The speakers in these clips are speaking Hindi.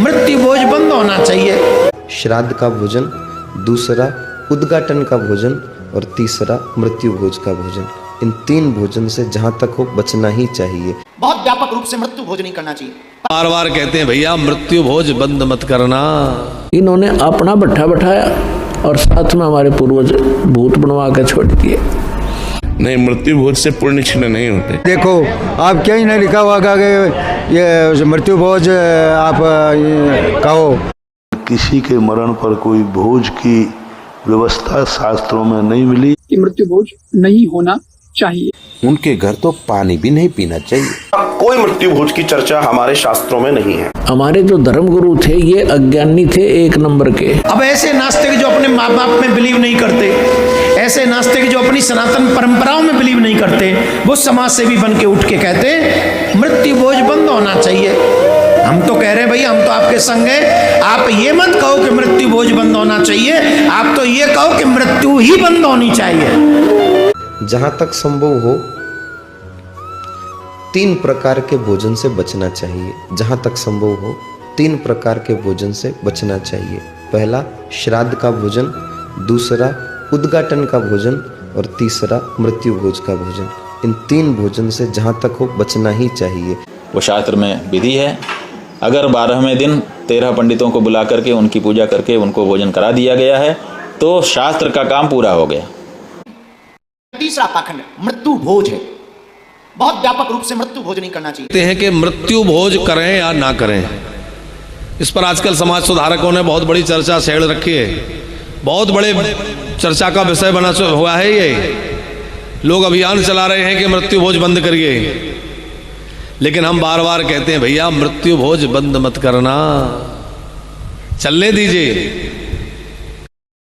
मृत्यु भोज बंद होना चाहिए। श्राद्ध का भोजन, दूसरा उद्घाटन का भोजन और तीसरा मृत्यु भोज का भोजन। इन 3 भोजन से जहां तक हो बचना ही चाहिए। बहुत व्यापक रूप से मृत्यु भोज नहीं करना चाहिए। बार बार कहते हैं भैया मृत्यु भोज बंद मत करना। इन्होंने अपना भट्ठा बैठाया और साथ में हमारे पूर्वज भूत बनवा के छोड़ दिए। नहीं, मृत्यु भोज से पुण्य क्षीण नहीं होते। देखो आप क्या ही नहीं लिखा हुआ कि ये मृत्यु भोज आप कहो। किसी के मरण पर कोई भोज की व्यवस्था शास्त्रों में नहीं मिली कि मृत्यु भोज नहीं होना चाहिए। उनके घर तो पानी भी नहीं पीना चाहिए। कोई मृत्यु भोज की चर्चा हमारे शास्त्रों में नहीं है। हमारे जो धर्मगुरु थे ये अज्ञानी थे 1 नंबर के। अब ऐसे नास्तिक जो अपने माँ बाप में बिलीव नहीं करते, ऐसे नास्तिक जो अपनी सनातन परंपराओं में बिलीव नहीं करते, वो समाज सेवी बन के उठ के कहते मृत्यु भोज बंद होना चाहिए। हम तो कह रहे हैं भैया, हम तो आपके संग हैं। आप ये मत कहो कि मृत्यु भोज बंद होना चाहिए, आप तो ये कहो कि मृत्यु ही बंद होनी चाहिए। जहां तक संभव हो 3 प्रकार के भोजन से बचना चाहिए। जहां तक संभव हो 3 प्रकार के भोजन से बचना चाहिए। पहला श्राद्ध का भोजन, दूसरा उद्घाटन का भोजन और तीसरा मृत्यु भोज का भोजन। इन 3 भोजन से जहां तक हो बचना ही चाहिए। वो शास्त्र में विधि है। अगर 12वें दिन 13 पंडितों को बुला करके उनकी पूजा करके उनको भोजन करा दिया गया है तो शास्त्र का काम पूरा हो गया। तीसरा पाखंड मृत्यु भोज है। बहुत व्यापक रूप से मृत्यु भोज नहीं करना चाहिए। कहते हैं कि मृत्यु भोज करें या ना करें, इस पर आजकल समाज सुधारकों ने बहुत बड़ी चर्चा छेड़ रखी है। बहुत बड़े चर्चा का विषय बना हुआ है ये। लोग अभियान चला रहे हैं कि मृत्यु भोज बंद करिए, लेकिन हम बार बार कहते हैं भैया मृत्यु भोज बंद मत करना, चलने दीजिए।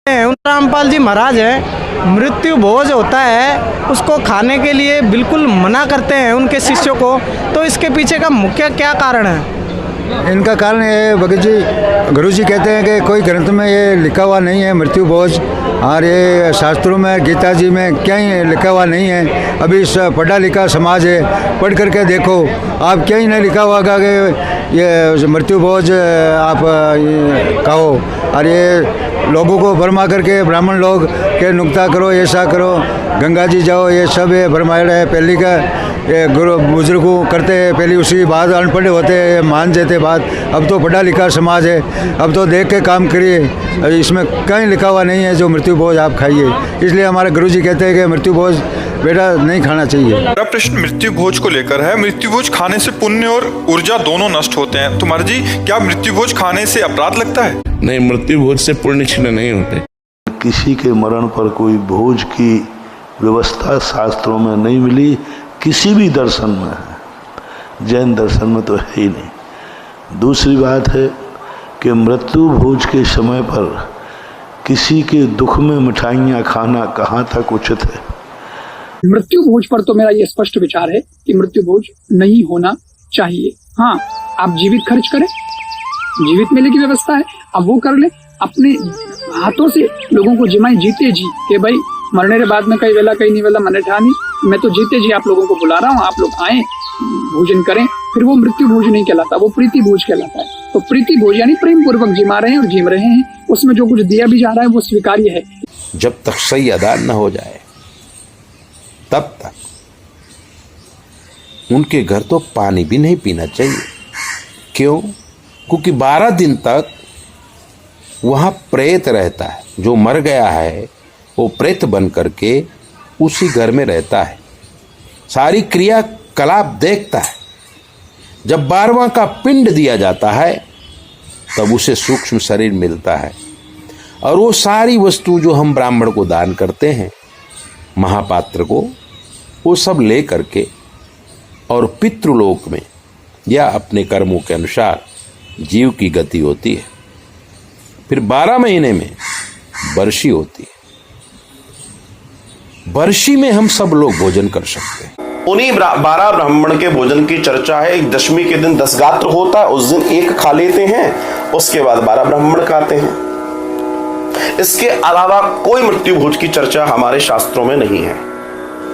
रामपाल जी महाराज है, मृत्यु भोज होता है उसको खाने के लिए बिल्कुल मना करते हैं उनके शिष्यों को, तो इसके पीछे का मुख्य क्या कारण है? इनका कारण ये भगत जी, गुरु जी कहते हैं कि कोई ग्रंथ में ये लिखा हुआ नहीं है मृत्यु भोज, और ये शास्त्रों में गीता जी में क्या ही लिखा हुआ नहीं है। अभी पढ़ा लिखा समाज है, पढ़ करके देखो आप क्या ही नहीं लिखा हुआ कि ये मृत्यु भोज आप कहो, और ये लोगों को भरमा करके ब्राह्मण लोग के नुक्ता करो, ऐसा करो, गंगा जी जाओ, ये सब ये भरमाया है। पहले का ये गुरु बुजुर्गों करते हैं, पहले उसी बात अनपढ़ होते हैं मान जाते बात। अब तो पढ़ा लिखा समाज है, अब तो देख के काम करिए। इसमें कहीं लिखा हुआ नहीं है जो मृत्यु भोज आप खाइए। इसलिए हमारे गुरु जी कहते हैं कि मृत्यु भोज बेटा नहीं खाना चाहिए। मेरा प्रश्न मृत्यु भोज को लेकर है। मृत्यु भोज खाने से पुण्य और ऊर्जा दोनों नष्ट होते हैं। तो महाराज जी, क्या मृत्यु भोज खाने से अपराध लगता है? नहीं, मृत्यु भोज से पुण्य क्षीण नहीं होते। किसी के मरण पर कोई भोज की व्यवस्था शास्त्रों में नहीं मिली, किसी भी दर्शन में है, जैन दर्शन में तो है ही नहीं। दूसरी बात है कि मृत्यु भोज के समय पर किसी के दुख में मिठाइयाँ खाना कहाँ तक उचित है? मृत्यु भोज पर तो मेरा ये स्पष्ट विचार है कि मृत्यु भोज नहीं होना चाहिए। हाँ, आप जीवित खर्च करें, जीवित मेले की व्यवस्था है, अब वो कर ले। अपने हाथों से लोगों को जिमाई जीते जी के भाई मरने के बाद में कई वेला कई नहीं वेला मने ठानी, मैं तो जीते जी आप लोगों को बुला रहा हूँ, आप लोग आए भोजन करें। फिर वो मृत्यु भोज नहीं कहलाता, वो प्रीति भोज कहलाता है। तो प्रीति भोज यानी प्रेम पूर्वक जिमा रहे हैं और जिम रहे हैं, उसमें जो कुछ दिया भी जा रहा है वो स्वीकार्य है। जब तक सही अदा न हो जाए तब तक उनके घर तो पानी भी नहीं पीना चाहिए। क्यों? क्योंकि 12 दिन तक वहां प्रेत रहता है। जो मर गया है वो प्रेत बन करके उसी घर में रहता है, सारी क्रियाकलाप देखता है। जब 12वां का पिंड दिया जाता है तब उसे सूक्ष्म शरीर मिलता है, और वो सारी वस्तु जो हम ब्राह्मण को दान करते हैं, महापात्र को, वो सब ले करके और पितृलोक में या अपने कर्मों के अनुसार जीव की गति होती है। फिर 12 महीने में बरसी होती है। बरसी में हम सब लोग भोजन कर सकते हैं। उन्हीं 12 ब्राह्मण के भोजन की चर्चा है। एक दशमी के दिन 10 गात्र होता है, उस दिन एक खा लेते हैं, उसके बाद 12 ब्राह्मण खाते हैं। इसके अलावा कोई मृत्यु भोज की चर्चा हमारे शास्त्रों में नहीं है।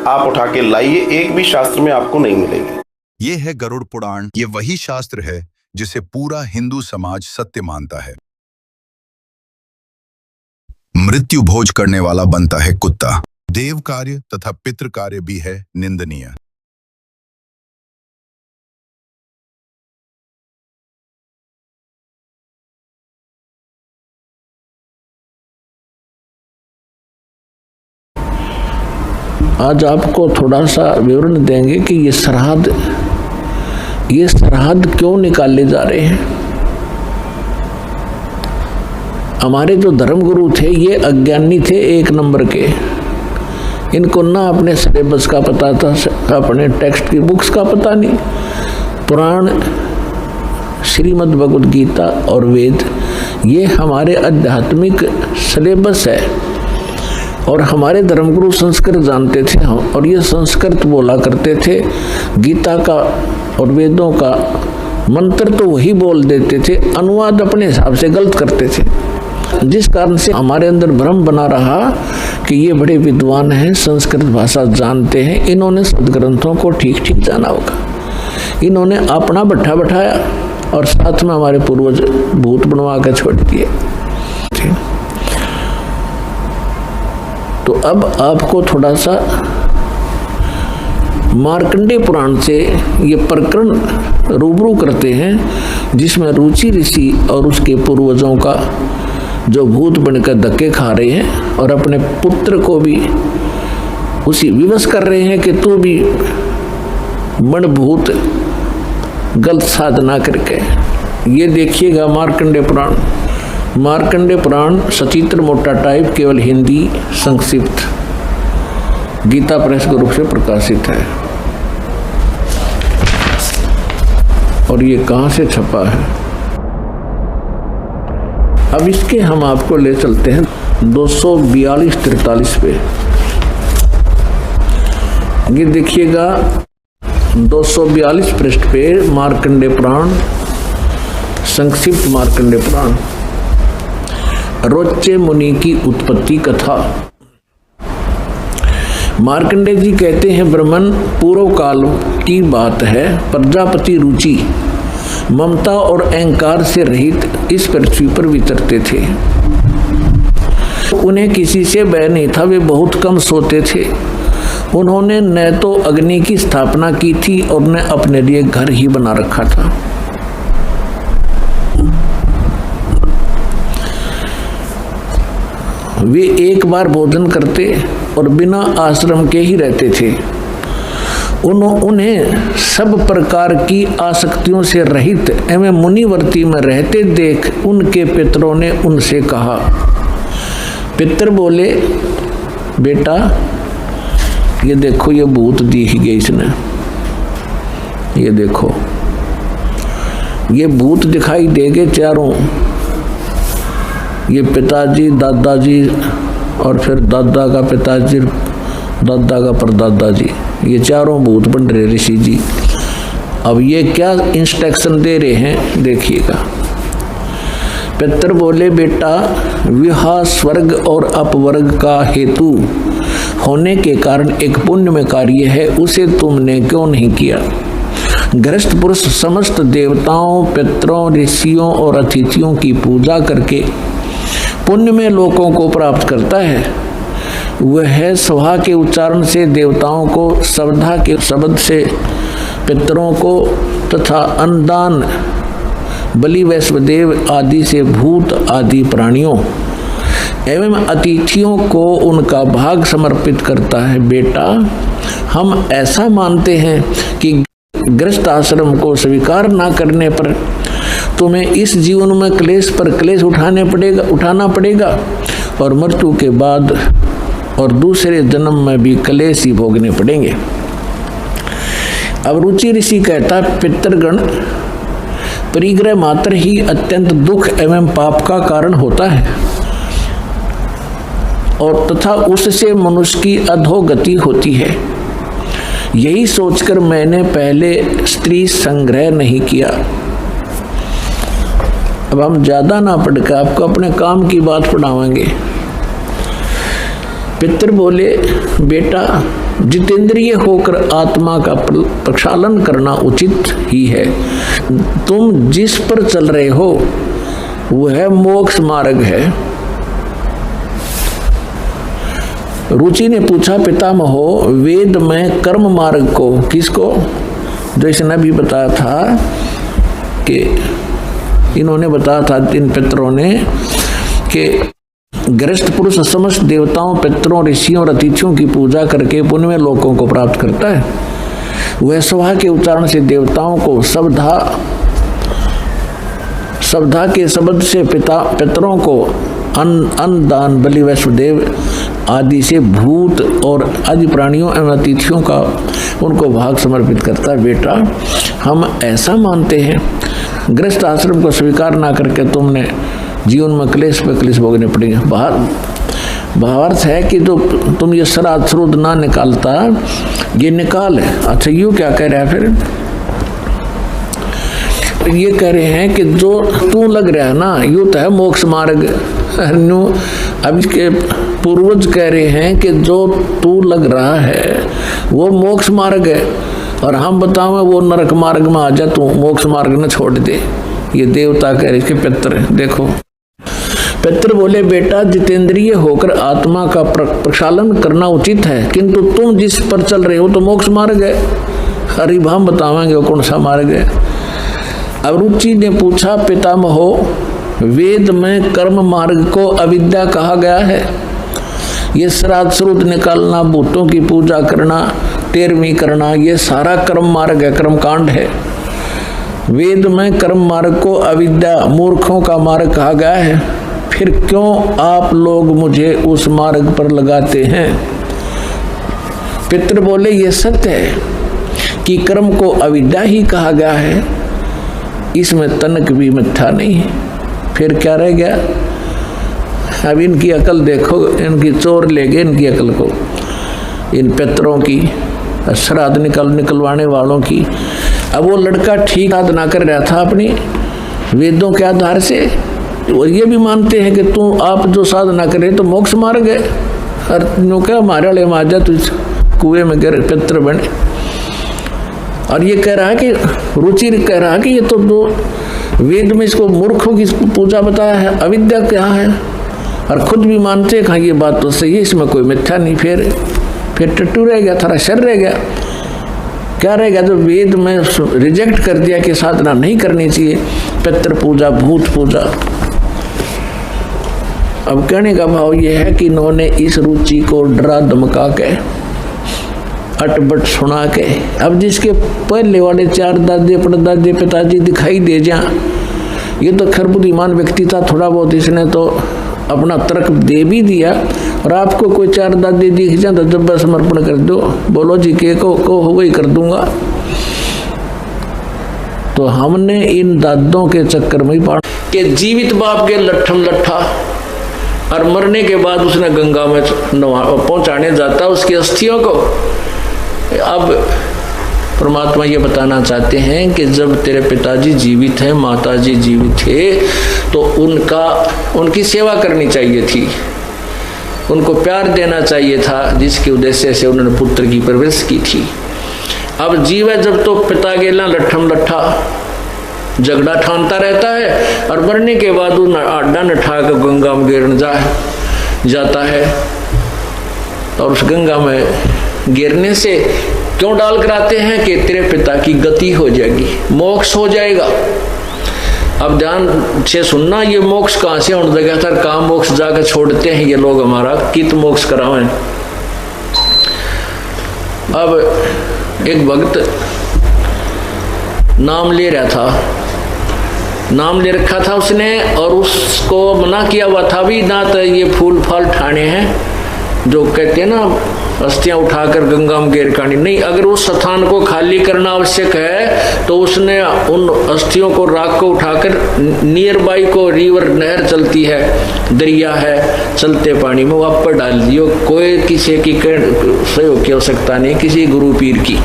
आप उठा के लाइए, एक भी शास्त्र में आपको नहीं मिलेगी। ये है गरुड़ पुराण। ये वही शास्त्र है जिसे पूरा हिंदू समाज सत्य मानता है। मृत्यु भोज करने वाला बनता है कुत्ता। देव कार्य तथा पितृ कार्य भी है निंदनीय। आज आपको थोड़ा सा विवरण देंगे कि ये श्राद्ध क्यों निकाले जा रहे हैं। हमारे जो धर्मगुरु थे ये अज्ञानी थे, एक नंबर के। इनको ना अपने सिलेबस का पता था, अपने टेक्स्ट की बुक्स का पता नहीं। पुराण, श्रीमद् भगवद गीता और वेद ये हमारे आध्यात्मिक सिलेबस है। और हमारे धर्मगुरु संस्कृत जानते थे और ये संस्कृत बोला करते थे। गीता का और वेदों का मंत्र तो वही बोल देते थे, अनुवाद अपने हिसाब से गलत करते थे, जिस कारण से हमारे अंदर भ्रम बना रहा कि ये बड़े विद्वान हैं, संस्कृत भाषा जानते हैं, इन्होंने सदग्रंथों को ठीक ठीक जाना होगा। इन्होंने अपना भट्ठा बैठाया और साथ में हमारे पूर्वज भूत बनवा कर छोड़ दिए। तो अब आपको थोड़ा सा मार्कंडेय पुराण से ये प्रकरण रूबरू करते हैं, जिसमें रुचि ऋषि और उसके पूर्वजों का जो भूत बनकर धक्के खा रहे हैं और अपने पुत्र को भी उसी विवश कर रहे हैं कि तू भी बन भूत गलत साधना करके। ये देखिएगा मार्कंडेय पुराण सचित्र मोटा टाइप, केवल हिंदी संक्षिप्त, गीता प्रेस के रूप से प्रकाशित है। और ये कहाँ से छपा है? अब इसके हम आपको ले चलते हैं 242-43 पे। ये देखिएगा 242 पृष्ठ पे मार्कंडेय पुराण, संक्षिप्त मार्कंडेय पुराण, रोच्चे मुनि की उत्पत्ति कथा। मार्कंडेय जी कहते हैं, ब्रह्मन पूर्व काल की बात है। प्रजापति रुचि, ममता और अहंकार से रहित इस पृथ्वी पर विचरते थे। उन्हें किसी से भय नहीं था, वे बहुत कम सोते थे। उन्होंने न तो अग्नि की स्थापना की थी और न अपने लिए घर ही बना रखा था। वे एक बार भोजन करते और बिना आश्रम के ही रहते थे। उन्हें सब प्रकार की आसक्तियों से रहित एवं मुनिवर्ती में रहते देख उनके पितरों ने उनसे कहा। पितर बोले, बेटा ये देखो, ये भूत दिख गए इसने, ये देखो ये भूत दिखाई देंगे चारों, ये पिताजी, दादाजी और फिर दादा का पिताजी, दादा का परदादा जी, ये चारों भूत बन रहे ऋषि जी। अब ये क्या इंस्ट्रक्शन दे रहे हैं देखिएगा। पितर बोले, बेटा विवाह स्वर्ग और अपवर्ग का हेतु होने के कारण एक पुण्य में कार्य है, उसे तुमने क्यों नहीं किया। गृहस्थ पुरुष समस्त देवताओं, पितरों, ऋषियों और अतिथियों की पूजा करके पुण्य में लोकों को प्राप्त करता है। वह स्वाहा के उच्चारण से देवताओं को, श्रद्धा के शब्द से पितरों को तथा अन्नदान बलि वैश्वदेव आदि से भूत आदि प्राणियों एवं अतिथियों को उनका भाग समर्पित करता है। बेटा हम ऐसा मानते हैं कि गृहस्थ आश्रम को स्वीकार न करने पर तुम्हें इस जीवन में क्लेश पर क्लेश उठाना पड़ेगा और मृत्यु के बाद और दूसरे जन्म में भी क्लेश ही भोगने पड़ेंगे। अब रुचि ऋषि कहता, पितृगण परिग्रह मात्र ही अत्यंत दुख एवं पाप का कारण होता है और तथा उससे मनुष्य की अधोगति होती है। यही सोचकर मैंने पहले स्त्री संग्रह नहीं किया। अब हम ज्यादा ना पढ़कर आपको अपने काम की बात पढ़ाएंगे। पितर बोले, बेटा जितेंद्रिय होकर आत्मा का प्रक्षालन करना उचित ही है। तुम जिस पर चल रहे हो वह मोक्ष मार्ग है। रुचि ने पूछा, पितामहो वेद में कर्म मार्ग को किसको, जो इसने अभी बताया था कि इन्होंने बताया था इन पितरों ने कि गृहस्थ पुरुष समस्त देवताओं, पितरों, ऋषियों और अतिथियों की पूजा करके पुण्य लोकों को प्राप्त करता है। वह स्वाहा के उच्चारण से देवताओं को सवधा के शब्द से पितरों को अन्न दान, बलि, वैष्णदेव आदि से भूत और आदि प्राणियों एवं अतिथियों का उनको भाग समर्पित करता है। बेटा, हम ऐसा मानते हैं, गृहस्थ आश्रम को स्वीकार ना करके तुमने जीवन में क्लेश पे क्लेश भोगने पड़ेंगे। भावार्थ है कि जो तुम ये श्राद्ध श्रुद्ध ना निकालता, ये निकाल है। अच्छा, यूँ क्या कह रहा है फिर? ये कह रहे हैं कि जो तू लग रहा है ना, यूँ तो है मोक्ष मार्ग। अब इसके पूर्वज कह रहे हैं कि जो तू लग रहा है वो मोक्ष मार्ग है, और हम बताओ वो नरक मार्ग में आ जा, तू मोक्ष मार्ग न छोड़ दे। ये देवता कह रहे, इसके पितर देखो। पितर बोले, बेटा जितेंद्रिय होकर आत्मा का प्रक्षालन करना उचित है, किंतु तुम जिस पर चल रहे हो तो मोक्ष मार्ग है। हरि भाम बतावेंगे वो कौन सा मार्ग है। अब रुचि ने पूछा, पितामहो वेद में कर्म मार्ग को अविद्या कहा गया है। ये श्राद्ध श्रुद्ध निकालना, भूतों की पूजा करना, तेरहवीं करना, ये सारा कर्म मार्ग है, कर्म कांड है। वेद में कर्म मार्ग को अविद्या, मूर्खों का मार्ग कहा गया है। फिर क्यों आप लोग मुझे उस मार्ग पर लगाते हैं? पितर बोले, ये सत्य है कि कर्म को अविद्या ही कहा गया है, इसमें तनक भी मिथ्या नहीं है। फिर क्या रह गया? अब इनकी अकल देखो, इनकी चोर ले गए इनकी अकल को, इन पितरों की, श्राद्ध निकलवाने वालों की। अब वो लड़का ठीक साधना कर रहा था अपनी वेदों के आधार से, और ये भी मानते हैं कि आप जो साधना करे तो मोक्ष मार्ग है। और क्या हमारे वाले माजा तुझ कुएं में गिर पितर बने। और ये कह रहा है कि रुचि कह रहा है कि ये तो दो वेद में इसको मूर्खों की पूजा बताया है, अविद्या क्या है, और खुद भी मानते हैं ये बात तो सही है, इसमें कोई मिथ्या नहीं। फिर टट्टू रह गया, थारा शर रह गया। क्या रह गया? जो वेद में रिजेक्ट कर दिया कि साधना नहीं करनी चाहिए, पितर पूजा, भूत पूजा। अब कहने का भाव यह है कि इन्होंने इस रुचि को डरा धमका के, अटबट सुना के, अब जिसके पहले वाले 4 दादे परदादे पिताजी दिखाई दे जा, ये तो खैर बुद्धिमान व्यक्ति था, थोड़ा बहुत इसने तो अपना तर्क दे भी दिया। और आपको कोई 4 दादे दिख जाए तो जब समर्पण कर दो, बोलो जी के को हो वही कर दूंगा। तो हमने इन दादों के चक्कर में ही पड़ा कि जीवित बाप के लट्ठम लट्ठा, और मरने के बाद उसने गंगा में पहुंचाने जाता उसकी अस्थियों को। अब परमात्मा ये बताना चाहते हैं कि जब तेरे पिताजी जीवित हैं, माताजी जीवित थे, तो उनकी सेवा करनी चाहिए थी, उनको प्यार देना चाहिए था, जिसके उद्देश्य से उन्होंने पुत्र की परवरिश की थी। अब जीव है जब तो पिता गेला लट्ठम लट्ठा झगड़ा ठानता रहता है, और मरने के बाद उन आड्डा नठा कर गंगा में गिरने जाता है। और उस गंगा में गिरने से क्यों डाल कराते हैं कि तेरे पिता की गति हो जाएगी, मोक्ष हो जाएगा। अब ध्यान से सुनना, ये मोक्ष कहाँ से होने लगा था? कहाँ मोक्ष जाकर छोड़ते हैं ये लोग हमारा, कित मोक्ष करावें। अब एक भक्त नाम ले रहा था, नाम ले रखा था उसने, और उसको मना किया हुआ था भी ना, तो ये फूल फल ठाने हैं जो कहते हैं ना, अस्थियां उठाकर गंगा में गिर कानी नहीं। अगर उस स्थान को खाली करना आवश्यक है तो उसने उन अस्थियों को, राख को उठाकर नियर बाई को रिवर, नहर चलती है, दरिया है, चलते पानी में वहां पर डाल दियो। कोई किसी की सहयोग की आवश्यकता नहीं, किसी गुरु पीर की।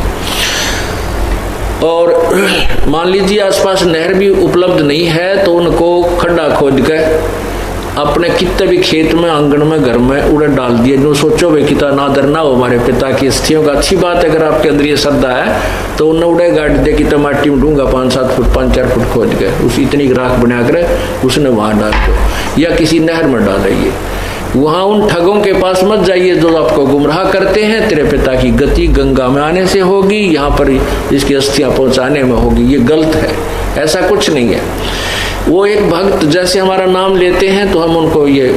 और मान लीजिए आसपास नहर भी उपलब्ध नहीं है तो उनको खड्डा खोद कर अपने कितने भी खेत में, आंगन में, घर में उड़े डाल दिए। जो सोचो वे कितना नादर ना हो हमारे पिता की अस्थियों का, अच्छी बात है। अगर आपके अंदर ये श्रद्धा है तो उन्हें उड़े गाड़ दे कि माटी में ढूंगा 5-7 फुट 5-4 फुट खोद गए, उस इतनी राख बना कर उसने वहां डाल दो, या किसी नहर में डालिए। वहां उन ठगों के पास मत जाइए जो आपको गुमराह करते हैं। तेरे पिता की गति गंगा में आने से होगी, यहाँ पर इसकी अस्थियां पहुंचाने में होगी। ये गलत है, ऐसा कुछ नहीं है। वो एक भक्त जैसे हमारा नाम लेते हैं तो हम उनको ये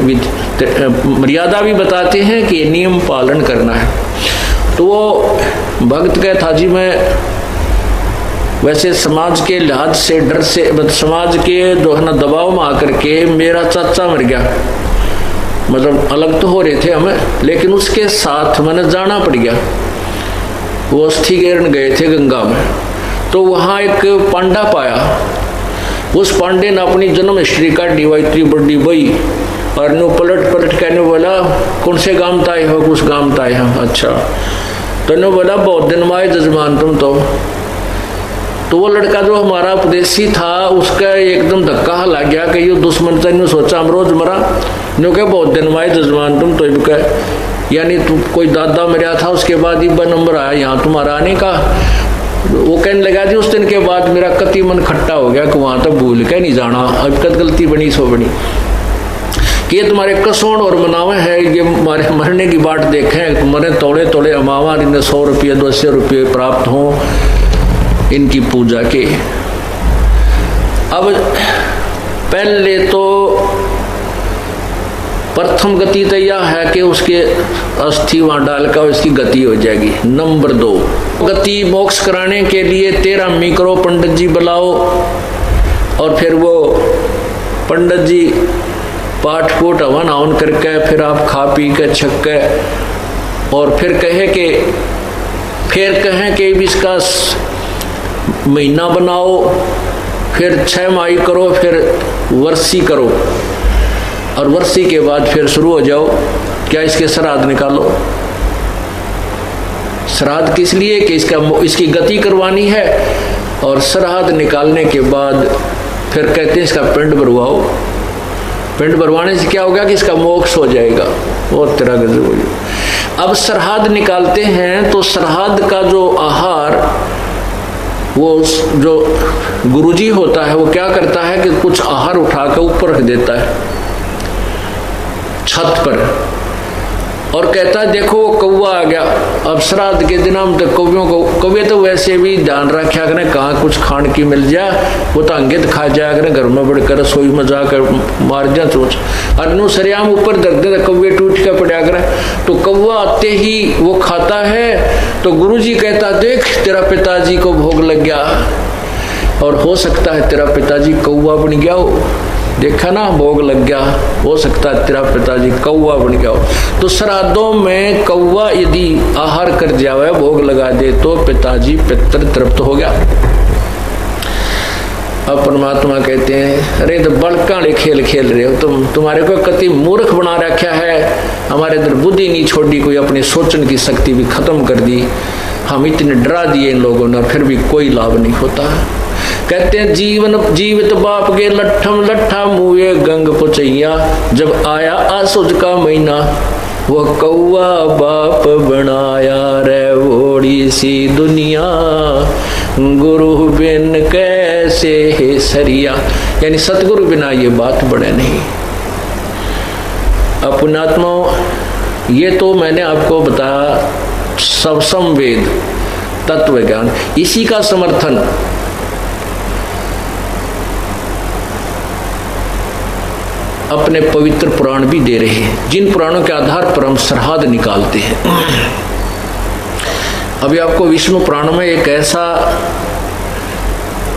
मर्यादा भी बताते हैं कि नियम पालन करना है। तो वो भक्त कहता जी मैं वैसे समाज के लिहाज से डर से, समाज के जो है ना दबाव में आकर के मेरा चाचा मर गया, मतलब अलग तो हो रहे थे हमें, लेकिन उसके साथ मैंने जाना पड़ गया। वो अस्थि गिरन गए थे गंगा में, तो वहाँ एक पांडा पाया। उस पांडे ने अपनी जन्म हिस्ट्री का इतनी बड़ी बई और नो पलट कहने बोला कौन से गांव ताए हो, कुछ गांव ताए हम। अच्छा, तो ने बोला बहुत दिन माए जजमान तुम तो वो लड़का जो हमारा उपदेशी था उसका एकदम धक्का हला गया कि ये दुश्मन ने सोचा हम रोज मरा, नो के बहुत दिन माए जजमान तुम तो कह, यानी तू कोई दादा मेरा था उसके बाद ही नंबर आया यहाँ तुम्हारा आने का। वो कहने लगा जी उस दिन के बाद मेरा कति मन खट्टा हो गया कि वहां तक भूल के नहीं जाना, अब कद गलती बनी सो बनी कि ये तुम्हारे कसौड़ और मनावे है, ये हमारे मरने की बाट देखें, मरे तोड़े तोड़े अमावा इन्हें 100 रुपये 200 रुपये प्राप्त हों इनकी पूजा के। अब पहले तो प्रथम गति तो यह है कि उसके अस्थि वहां डालकर उसकी गति हो जाएगी। नंबर 2 गति मोक्ष कराने के लिए 13 मी करो, पंडित जी बुलाओ, और फिर वो पंडित जी पाठ फूट हवन हवन करके फिर आप खा पी के छक के, और फिर कहें कि इसका महीना बनाओ, फिर 6 माही करो, फिर वर्षी करो, और वर्षी के बाद फिर शुरू हो जाओ क्या इसके श्राद्ध निकालो। श्राद्ध किस लिए कि इसकी गति करवानी है, और श्राद्ध निकालने के बाद फिर कहते हैं इसका पिंड भरवाओ। पिंड भरवाने से क्या होगा कि इसका मोक्ष हो जाएगा, और तेरा गजब हो जाएगा। अब श्राद्ध निकालते हैं तो श्राद्ध का जो आहार वो जो गुरुजी होता है वो क्या करता है कि कुछ आहार उठाकर ऊपर रख देता है छत पर, और कहता है देखो वो कौवा आ गया। अब श्राद्ध के दिन हम तो कौवे तो वैसे भी ध्यान रखा करें कहाँ कुछ खान की मिल जाए, वो तो अंगित खा जाया करें, घर में बढ़कर रसोई में जाकर मार जा सोच, अनु सरियाम ऊपर दर्द दे कौवे टूट कर पड़ा करें। तो कौवा आते ही वो खाता है, तो गुरुजी कहता देख तेरा पिताजी को भोग लग गया, और हो सकता है तेरा पिताजी कौवा बन गया हो, देखा ना भोग लग गया, हो सकता है तेरा पिताजी कौवा बन गया हो। तो श्राद्धों में कौवा यदि आहार कर जावे भोग लगा दे तो पिताजी पितर तृप्त हो गया। अब परमात्मा कहते हैं अरे तो बड़काले खेल खेल रहे हो तुम, तुम्हारे को कति मूर्ख बना रखा है, हमारे अंदर बुद्धि नहीं छोड़ी, कोई अपनी सोचने की शक्ति भी खत्म कर दी, हम इतने डरा दिए इन लोगों ने, फिर भी कोई लाभ नहीं होता। कहते हैं जीवित बाप के लट्ठम लट्ठा मुए गंग पुचैया, जब आया आसुज का महीना वो कौआ बाप बनाया रे ओड़ी सी दुनिया, गुरु बिन कैसे है सरिया। यानी सतगुरु बिना ये बात बढ़े नहीं। अपनात्मा ये तो मैंने आपको बताया सब संवेद तत्व ज्ञान, इसी का समर्थन अपने पवित्र पुराण भी दे रहे हैं, जिन पुराणों के आधार पर हम श्राद्ध निकालते हैं। अभी आपको विष्णु पुराण में एक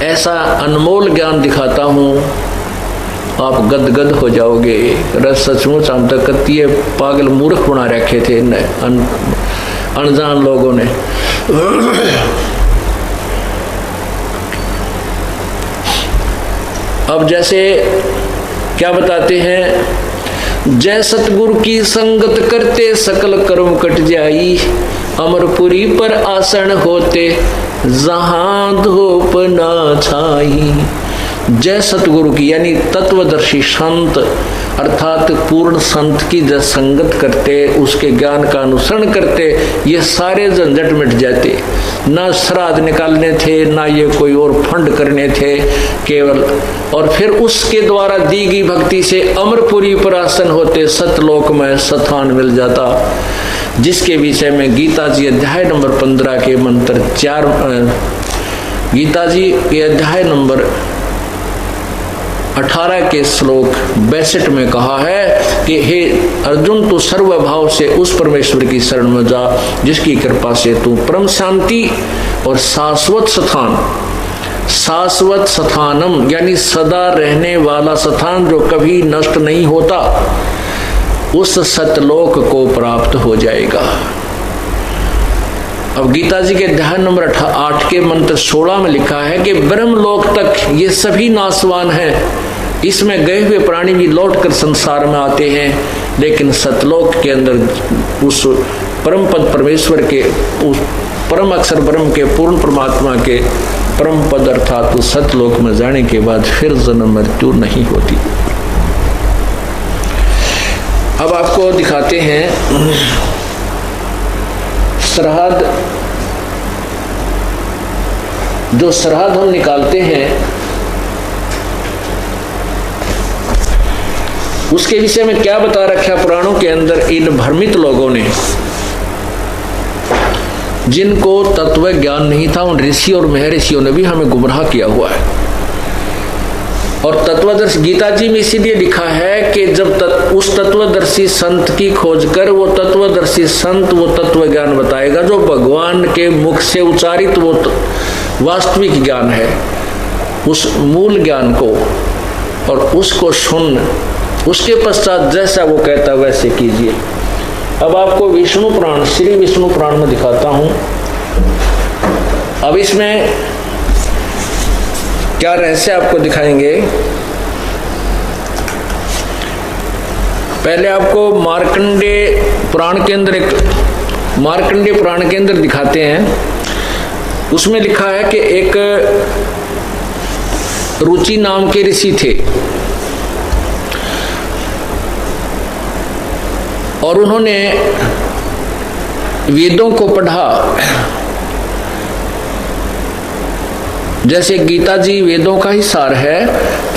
ऐसा अनमोल ज्ञान दिखाता हूं, आप गदगद हो जाओगे। रस सचमुच हम तक कतिये पागल मूर्ख बना रखे थे अनजान लोगों ने। अब जैसे क्या बताते हैं, जय सतगुरु की संगत करते सकल कर्म कट जाई, अमरपुरी पर आसन होते जहां धूप ना छाई। जय सतगुरु की यानी तत्वदर्शी संत अर्थात पूर्ण संत की जब संगत करते, उसके ज्ञान का अनुसरण करते, ये सारे झंझट मिट जाते। ना श्राद्ध निकालने थे, ना ये कोई और फंड करने थे केवल, और फिर उसके द्वारा दी गई भक्ति से अमरपुरी पर आसन होते, सतलोक में स्थान मिल जाता, जिसके विषय में गीता जी अध्याय नंबर 15 के मंत्र 4, गीता जी के अध्याय नंबर 18 के श्लोक 62 में कहा है कि हे अर्जुन, तू सर्वभाव से उस परमेश्वर की शरण में जा जिसकी कृपा से तू परम शांति और शाश्वत स्थान, शाश्वत स्थानम यानी सदा रहने वाला स्थान जो कभी नष्ट नहीं होता, उस सतलोक को प्राप्त हो जाएगा। अब गीता जी के अध्याय नंबर 8 के मंत्र 16 में लिखा है कि ब्रह्मलोक तक ये सभी नाशवान हैं, इसमें गए हुए प्राणी भी लौटकर संसार में आते हैं, लेकिन सतलोक के अंदर उस परम पद परमेश्वर के, उस परम अक्षर ब्रह्म के पूर्ण परमात्मा के परम पद अर्थात उस सतलोक में जाने के बाद फिर जन्म मृत्यु नहीं होती। अब आपको दिखाते हैं श्राद्ध, जो श्राद्ध हम निकालते हैं उसके विषय में क्या बता रखा पुराणों के अंदर। इन भ्रमित लोगों ने, जिनको तत्व ज्ञान नहीं था, उन ऋषि और महर्षियों ने भी हमें गुमराह किया हुआ है। और तत्वदर्शी गीता जी में इसीलिए लिखा है कि जब उस तत्वदर्शी संत की खोज कर, वो तत्वदर्शी संत वो तत्व ज्ञान बताएगा जो भगवान के मुख से उच्चारित वो वास्तविक ज्ञान है, उस मूल ज्ञान को, और उसको सुन, उसके पश्चात जैसा वो कहता वैसे कीजिए। अब आपको विष्णु पुराण, श्री विष्णु पुराण में दिखाता हूं। अब इसमें क्या रहस्य आपको दिखाएंगे। पहले आपको मार्कंडे पुराण के अंदर, एक मार्कंडे पुराण के अंदर दिखाते हैं। उसमें लिखा है कि एक रुचि नाम के ऋषि थे और उन्होंने वेदों को पढ़ा। जैसे गीता जी वेदों का ही सार है,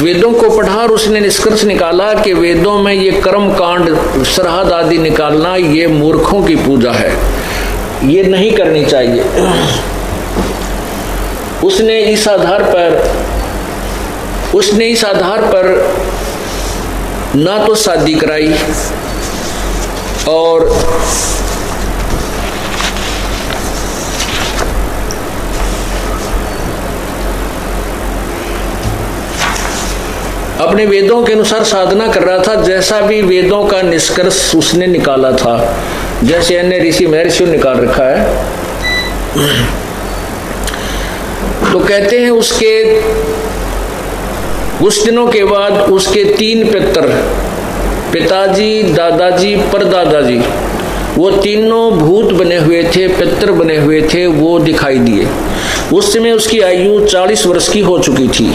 वेदों को पढ़ा और उसने निष्कर्ष निकाला कि वेदों में ये कर्म कांड, श्राद्ध आदि निकालना ये मूर्खों की पूजा है, ये नहीं करनी चाहिए। उसने इस आधार पर ना तो शादी कराई और अपने वेदों के अनुसार साधना कर रहा था, जैसा भी वेदों का निष्कर्ष उसने निकाला था, जैसे अन्य ऋषि महर्षियों ने निकाल रखा है। तो कहते हैं उसके कुछ दिनों के बाद उसके 3 पितर, पिताजी, दादाजी, परदादाजी, वो तीनों भूत बने हुए थे, पितर बने हुए थे, वो दिखाई दिए। उस समय उसकी आयु 40 वर्ष की हो चुकी थी।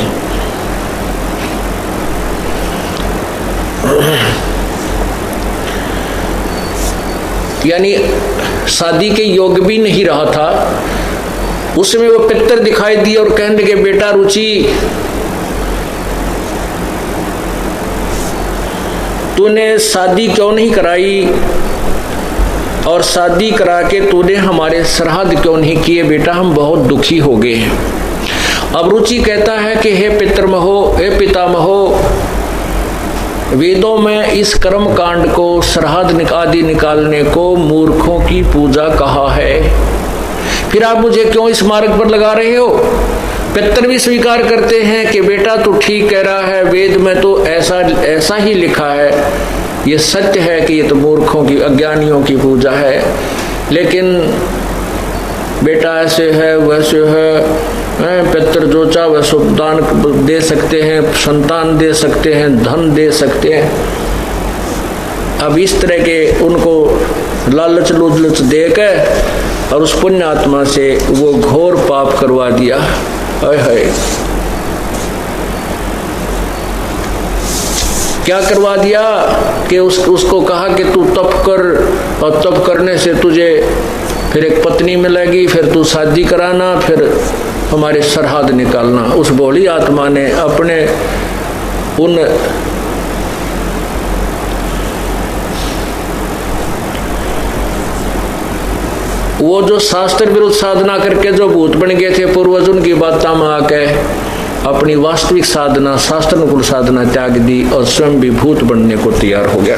यानी शादी के योग भी नहीं रहा था। उसमें वो पितर दिखाई दिए और कहने लगे, बेटा रुचि, तूने शादी क्यों नहीं कराई और शादी करा के तूने हमारे श्राद्ध क्यों नहीं किए बेटा, हम बहुत दुखी हो गए हैं। अब रुचि कहता है कि हे पितरमहो, हे पितामहो, वेदों में इस कर्म कांड को, श्राद्ध आदि निकालने को मूर्खों की पूजा कहा है, फिर आप मुझे क्यों इस मार्ग पर लगा रहे हो। पितर भी स्वीकार करते हैं कि बेटा तू ठीक कह रहा है, वेद में तो ऐसा ही लिखा है, ये सत्य है कि ये तो मूर्खों की, अज्ञानियों की पूजा है, लेकिन बेटा ऐसे है वैसे है, पितर जो चाहे वह शुभ दान दे सकते हैं, संतान दे सकते हैं, धन दे सकते हैं। अब इस तरह के उनको लालच लुच देकर और उस पुण्य आत्मा से वो घोर पाप करवा दिया। हाय हाय। क्या करवा दिया कि उसको कहा कि तू तप कर, और तप करने से तुझे फिर एक पत्नी मिलेगी, फिर तू शादी कराना, फिर हमारे सरहद निकालना। उस भोली आत्मा ने अपने उन वो जो शास्त्र विरुद्ध साधना करके जो भूत बन गए थे पूर्वज, उनकी बातों में आके अपनी वास्तविक साधना, शास्त्रानुकूल साधना त्याग दी और स्वयं भी भूत बनने को तैयार हो गया।